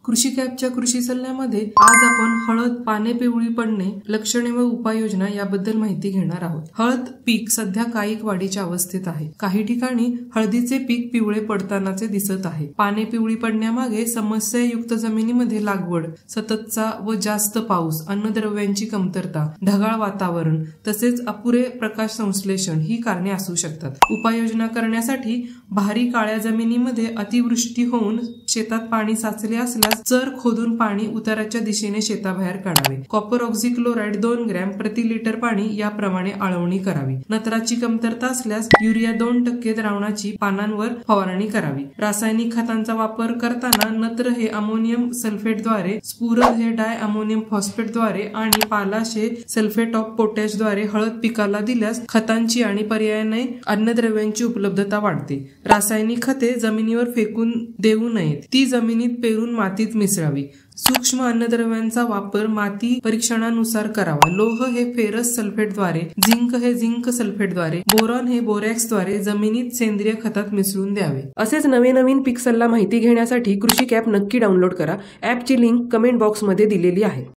कृषी कॅपच्या कृषी सल्ल्यामध्ये आज आपण हळद पाने पिवळी पडणे, लक्षणे व उपाययोजना याबद्दल माहिती घेणार आहोत. हळद पीक सध्या कायिक वाढीच्या अवस्थेत आहे. काही ठिकाणी हळदीचे पीक पिवळे पडतानाचे दिसत आहे. पाने पिवळी पडण्यामागे समस्यायुक्त जमिनीमध्ये लागवड, सततचा व जास्त पाऊस, अन्नद्रव्यांची कमतरता, ढगाळ वातावरण तसेच अपुरे प्रकाश संश्लेषण ही कारणे असू शकतात. उपाययोजना करण्यासाठी भारी काळ्या जमिनीमध्ये अतिवृष्टी होऊन शेतात पाणी साचले असल्यास चर खोदून पाणी उताराच्या दिशेने शेताबाहेर काढावे. कॉपर ऑक्झिक्लोराइड 2 ग्रॅम प्रति लिटर पाणी याप्रमाणे आळवणी करावी. नत्राची कमतरता असल्यास युरिया 2% द्रावणाची पानांवर फवारणी करावी. रासायनिक खतांचा वापर करताना नत्र हे अमोनियम सल्फेटद्वारे, स्फुरद हे डाय अमोनियम फॉस्फेटद्वारे आणि पालाश हे सल्फेट ऑफ पोटॅशद्वारे हळद पिकाला दिल्यास खतांची आणि पर्यायाने अन्नद्रव्यांची उपलब्धता वाढते. रासायनिक खते जमिनीवर फेकून देऊ नयेत. ती जमिनीत पेरून मातीत मिसळावी. सूक्ष्म अन्नद्रव्यांचा वापर माती परीक्षणानुसार करावा. लोह हे फेरस सल्फेटद्वारे, झिंक हे झिंक सल्फेटद्वारे, बोरॉन हे बोरॅक्सद्वारे जमिनीत सेंद्रिय खतात मिसळून द्यावे. असेच नवीन पीक सल्ला माहिती घेण्यासाठी कृषी कॅप नक्की डाउनलोड करा. ॲपची लिंक कमेंट बॉक्समध्ये दिलेली आहे.